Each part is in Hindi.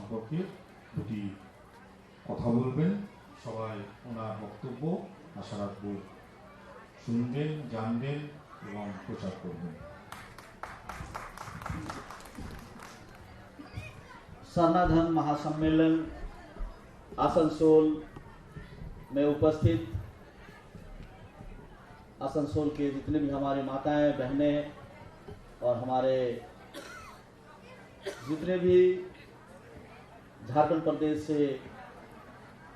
সম্পর্কে দুটি কথা বলবেন। সবাই ওনার বক্তব্য আশা রাখব শুনবেন, জানবেন এবং প্রচার করবেন। सरना धर्म महासम्मेलन आसनसोल में उपस्थित आसनसोल के जितने भी हमारी माताएं, बहनें और हमारे जितने भी झारखंड प्रदेश से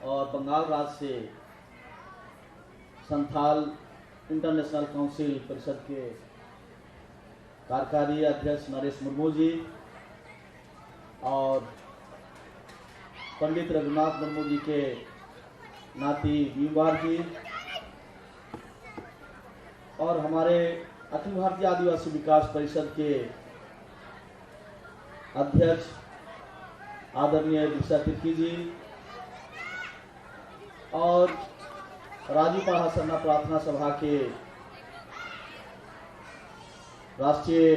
और बंगाल राज्य से संथाल इंटरनेशनल काउंसिल परिषद के कार्यकारी अध्यक्ष नरेश मुर्मू जी और पंडित रघुनाथ मुर्मू जी के नाती भीमवार जी और हमारे अखिल भारतीय आदिवासी विकास परिषद के अध्यक्ष आदरणीय दिशा तिर्की जी और राजूपाड़ा सरना प्रार्थना सभा के राष्ट्रीय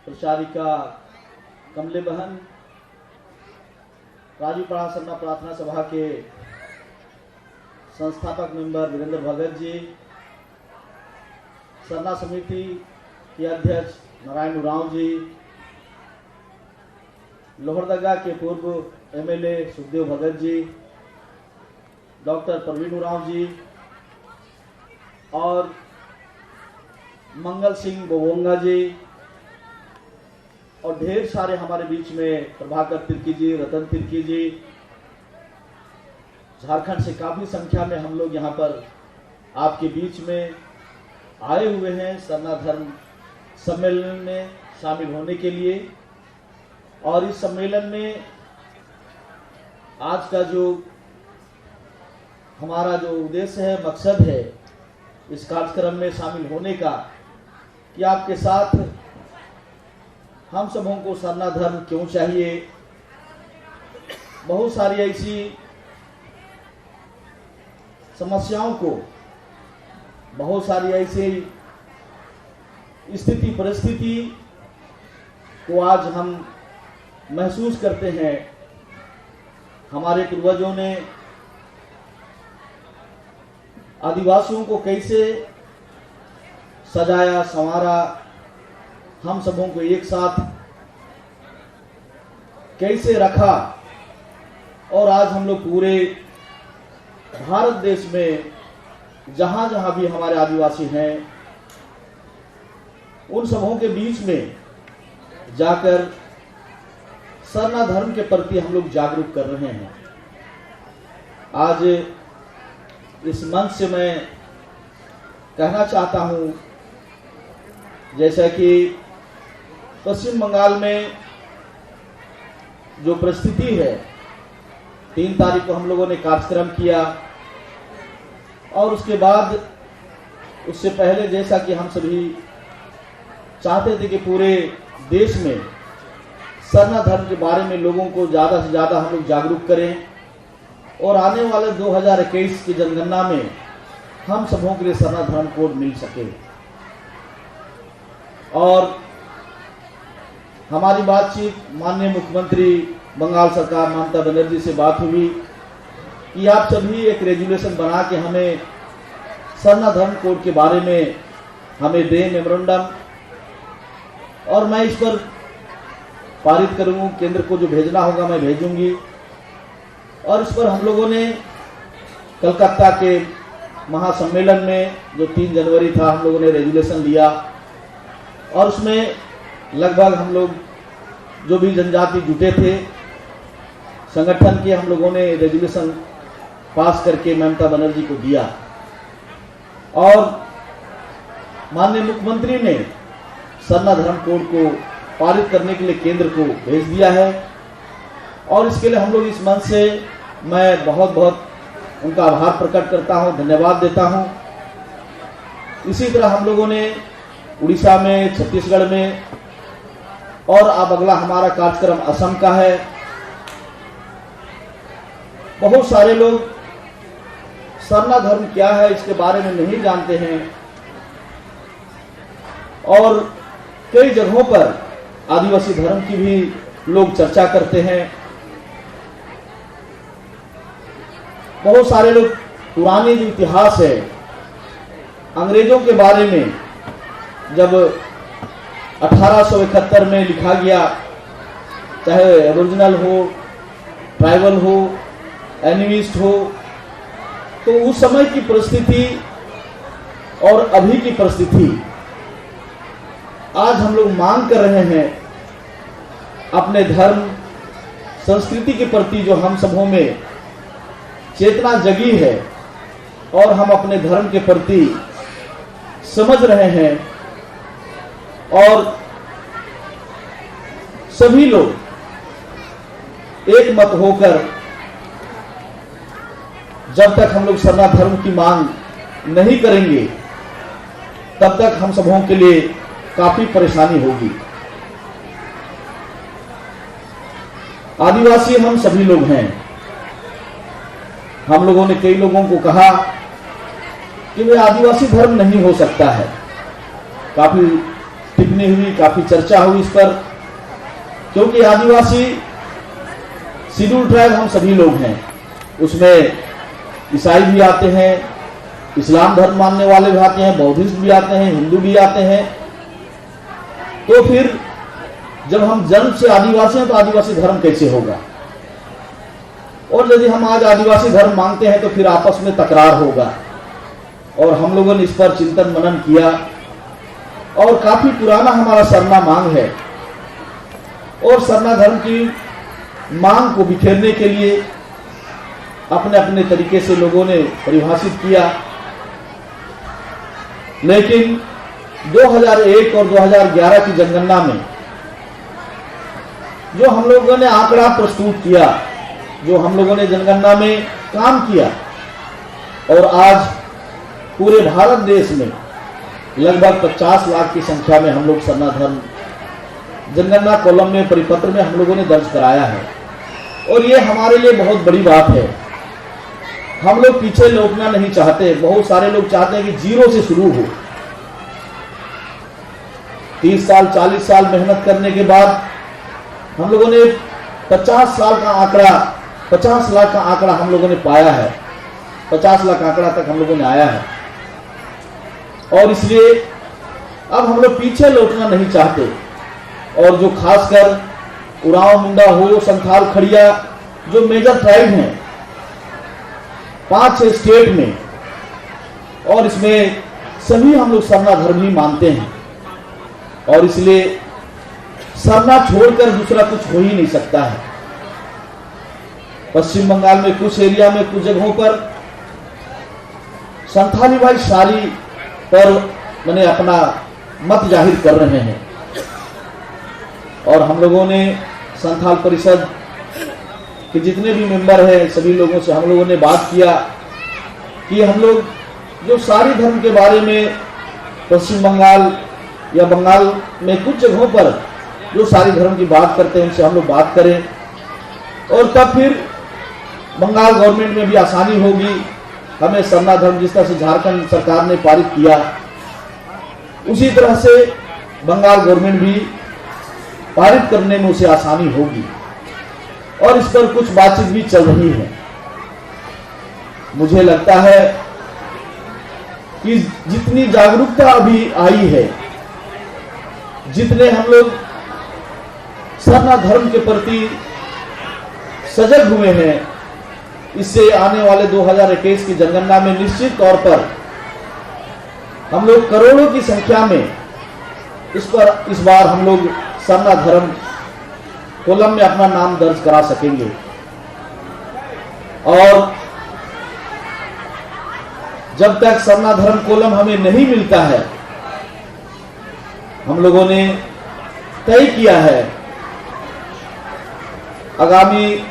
प्रचारिका कमले बहन, राजूपाड़ा सरना प्रार्थना सभा के संस्थापक मेंबर वीरेंद्र भगत जी, सरना समिति के अध्यक्ष नारायण उरांव जी, लोहरदगा के पूर्व एमएलए सुखदेव भगत जी, डॉक्टर प्रवीण उरांव जी और मंगल सिंह बोवोंगा जी और ढेर सारे हमारे बीच में प्रभाकर तिर्की जी, रतन तिर्की जी, झारखंड से काफी संख्या में हम लोग यहाँ पर आपके बीच में आए हुए हैं सरना धर्म सम्मेलन में शामिल होने के लिए। और इस सम्मेलन में आज का जो हमारा जो उद्देश्य है, मकसद है इस कार्यक्रम में शामिल होने का कि आपके साथ हम सबों को सरना धर्म क्यों चाहिए, बहुत सारी ऐसी समस्याओं को, बहुत सारी ऐसी स्थिति परिस्थिति को आज हम महसूस करते हैं। हमारे पूर्वजों ने आदिवासियों को कैसे सजाया संवारा, हम सबों को एक साथ कैसे रखा और आज हम लोग पूरे भारत देश में जहां जहां भी हमारे आदिवासी हैं उन सबों के बीच में जाकर सरना धर्म के प्रति हम लोग जागरूक कर रहे हैं। आज इस मंच से मैं कहना चाहता हूं, जैसा कि पश्चिम बंगाल में जो परिस्थिति है, 3 तारीख को हम लोगों ने कार्यक्रम किया और उसके बाद उससे पहले जैसा कि हम सभी चाहते थे कि पूरे देश में सरना धर्म के बारे में लोगों को ज़्यादा से ज़्यादा हम लोग जागरूक करें और आने वाले 2021 की जनगणना में हम सबों के लिए सरना धर्म कोड मिल सके। और हमारी बातचीत माननीय मुख्यमंत्री बंगाल सरकार ममता बनर्जी से बात हुई कि आप सभी एक रेजुलेशन बना के हमें सरना धर्म कोड के बारे में हमें दें मेमोरेंडम, और मैं इस पर पारित करूंगा। केंद्र को जो भेजना होगा मैं भेजूंगी। और इस पर हम लोगों ने कलकत्ता के महासम्मेलन में जो 3 जनवरी था हम लोगों ने रेजुलेशन लिया और उसमें लगभग हम लोग जो भी जनजाति जुटे थे संगठन के, हम लोगों ने रेजुलेशन पास करके ममता बनर्जी को दिया और माननीय मुख्यमंत्री ने सरना धर्म कोड को पारित करने के लिए केंद्र को भेज दिया है। और इसके लिए हम लोग इस मंच से मैं बहुत बहुत उनका आभार प्रकट करता हूं, धन्यवाद देता हूं। इसी तरह हम लोगों ने उड़ीसा में, छत्तीसगढ़ में और अब अगला हमारा कार्यक्रम असम का है। बहुत सारे लोग सरना धर्म क्या है इसके बारे में नहीं जानते हैं और कई जगहों पर आदिवासी धर्म की भी लोग चर्चा करते हैं। बहुत सारे लोग पुराने जो इतिहास है अंग्रेजों के बारे में, जब 1871 में लिखा गया, चाहे ओरिजिनल हो, ट्राइबल हो, एनिमिस्ट हो, तो उस समय की परिस्थिति और अभी की परिस्थिति, आज हम लोग मांग कर रहे हैं अपने धर्म संस्कृति के प्रति जो हम सबों में चेतना जगी है और हम अपने धर्म के प्रति समझ रहे हैं, और सभी लोग एक मत होकर जब तक हम लोग सरना धर्म की मांग नहीं करेंगे तब तक हम सबों के लिए काफी परेशानी होगी। आदिवासी हम सभी लोग हैं। हम लोगों ने कई लोगों को कहा कि वे आदिवासी धर्म नहीं हो सकता है। काफी टिप्पणी हुई, काफी चर्चा हुई इस पर, क्योंकि आदिवासी शेड्यूल ट्राइब हम सभी लोग हैं। उसमें ईसाई भी आते हैं, इस्लाम धर्म मानने वाले भी आते हैं, बौद्धिस्ट भी आते हैं, हिंदू भी आते हैं। तो फिर जब हम जन्म से आदिवासी हैं तो आदिवासी धर्म कैसे होगा? और यदि हम आज आदिवासी धर्म मांगते हैं तो फिर आपस में तकरार होगा। और हम लोगों ने इस पर चिंतन मनन किया और काफी पुराना हमारा सरना मांग है, और सरना धर्म की मांग को बिखेरने के लिए अपने अपने तरीके से लोगों ने परिभाषित किया। लेकिन 2001 और 2011 की जनगणना में जो हम लोगों ने आंकड़ा प्रस्तुत किया, जो हम लोगों ने जनगणना में काम किया, और आज पूरे भारत देश में लगभग 50 लाख की संख्या में हम लोग सरना धर्म जनगणना कॉलम में, परिपत्र में हम लोगों ने दर्ज कराया है। और ये हमारे लिए बहुत बड़ी बात है। हम लोग पीछे लौटना नहीं चाहते। बहुत सारे लोग चाहते हैं कि जीरो से शुरू हो। 30 साल 40 साल मेहनत करने के बाद हम लोगों ने 50 साल का आंकड़ा, 50 लाख का आंकड़ा हम लोगों ने पाया है। 50 लाख आंकड़ा तक हम लोगों ने आया है, और इसलिए अब हम लोग पीछे लौटना नहीं चाहते। और जो खासकर उरांव मुंडा हो, संथाल खड़िया, जो मेजर ट्राइब हैं 5-6 स्टेट में, और इसमें सभी हम लोग सरना धर्म ही मानते हैं। और इसलिए सरना छोड़कर दूसरा कुछ हो ही नहीं सकता है। पश्चिम बंगाल में कुछ एरिया में, कुछ जगहों पर संथाली भाई शाली पर मैंने अपना मत जाहिर कर रहे हैं, और हम लोगों ने संथाल परिषद के जितने भी मेंबर हैं सभी लोगों से हम लोगों ने बात किया कि हम लोग जो सारी धर्म के बारे में पश्चिम बंगाल या बंगाल में कुछ जगहों पर जो सारी धर्म की बात करते हैं उनसे हम लोग बात करें, और तब फिर बंगाल गवर्नमेंट में भी आसानी होगी। हमें सरना धर्म जिस तरह से झारखंड सरकार ने पारित किया, उसी तरह से बंगाल गवर्नमेंट भी पारित करने में उसे आसानी होगी। और इस पर कुछ बातचीत भी चल रही है। मुझे लगता है कि जितनी जागरूकता अभी आई है, जितने हम लोग सरना धर्म के प्रति सजग हुए हैं, इससे आने वाले 2021 की जनगणना में निश्चित तौर पर हम लोग करोड़ों की संख्या में इस बार हम लोग सरना धर्म कॉलम में अपना नाम दर्ज करा सकेंगे। और जब तक सरना धर्म कॉलम हमें नहीं मिलता है, हम लोगों ने तय किया है आगामी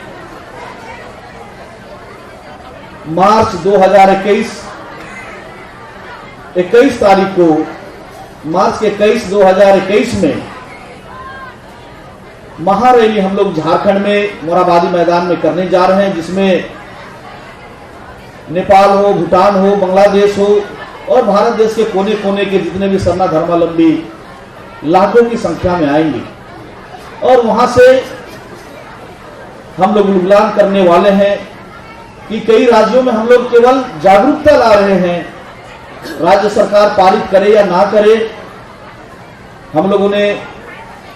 मार्च 2021 21 तारीख को, मार्च के 21 2021 में महारैली हम लोग झारखंड में मोराबादी मैदान में करने जा रहे हैं, जिसमें नेपाल हो, भूटान हो, बांग्लादेश हो और भारत देश के कोने कोने के जितने भी सरना धर्मावलंबी लाखों की संख्या में आएंगे। और वहां से हम लोग उल्लान करने वाले हैं कि कई राज्यों में हम लोग केवल जागरूकता ला रहे हैं, राज्य सरकार पारित करे या ना करे। हम लोगों ने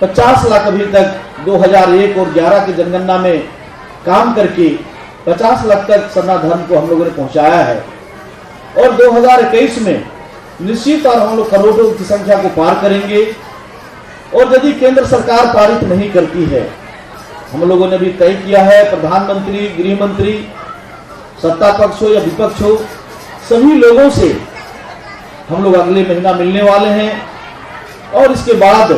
50 लाख अभी तक 2001 और 11 की जनगणना में काम करके 50 लाख तक सरना धर्म को हम लोगों ने पहुंचाया है और 2021 में निश्चित तौर हम लोग करोड़ों की संख्या को पार करेंगे। और यदि केंद्र सरकार पारित नहीं करती है, हम लोगों ने भी तय किया है, प्रधानमंत्री, गृह मंत्री, सत्ता पक्ष हो या विपक्ष हो, सभी लोगों से हम लोग अगले महीना मिलने वाले हैं और इसके बाद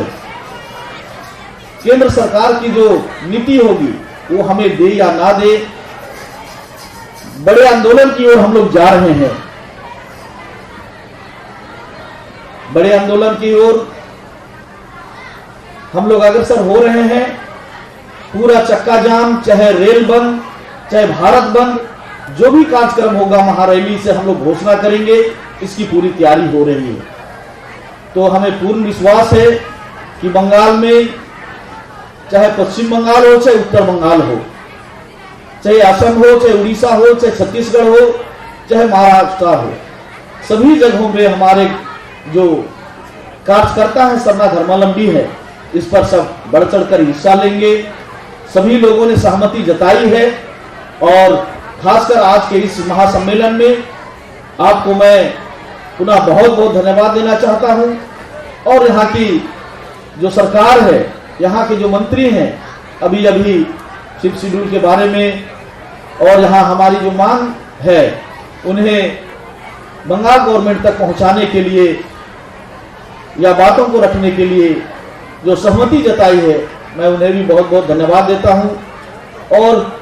केंद्र सरकार की जो नीति होगी वो हमें दे या ना दे, बड़े आंदोलन की ओर हम लोग जा रहे हैं। बड़े आंदोलन की ओर हम लोग अग्रसर हो रहे हैं। पूरा चक्का जाम, चाहे रेल बंद, चाहे भारत बंद, जो भी कार्यक्रम होगा महारैली से हम लोग घोषणा करेंगे, इसकी पूरी तैयारी हो रही है। तो हमें पूर्ण विश्वास है कि बंगाल में, चाहे पश्चिम बंगाल हो, चाहे उत्तर बंगाल हो, चाहे असम हो, चाहे उड़ीसा हो, चाहे छत्तीसगढ़ हो, चाहे महाराष्ट्र हो, सभी जगहों में हमारे जो कार्यकर्ता है, सरना धर्मावलंबी है, इस पर सब बढ़ चढ़कर हिस्सा लेंगे। सभी लोगों ने सहमति जताई है और खासकर आज के इस महासम्मेलन में आपको मैं पुनः बहुत बहुत धन्यवाद देना चाहता हूं। और यहाँ की जो सरकार है, यहाँ के जो मंत्री हैं, अभी अभी 6 शेड्यूल के बारे में और यहाँ हमारी जो मांग है उन्हें बंगाल गवर्नमेंट तक पहुंचाने के लिए या बातों को रखने के लिए जो सहमति जताई है, मैं उन्हें भी बहुत बहुत धन्यवाद देता हूं। और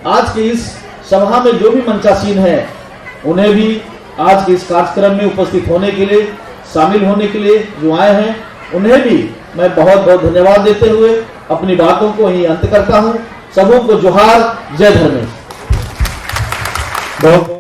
आज के इस सभा में जो भी मंचासीन है, उन्हें भी आज के इस कार्यक्रम में उपस्थित होने के लिए, शामिल होने के लिए जो आए हैं, उन्हें भी मैं बहुत बहुत धन्यवाद देते हुए अपनी बातों को यही अंत करता हूं। सबों को जोहार, जय धर्मेश। बहुत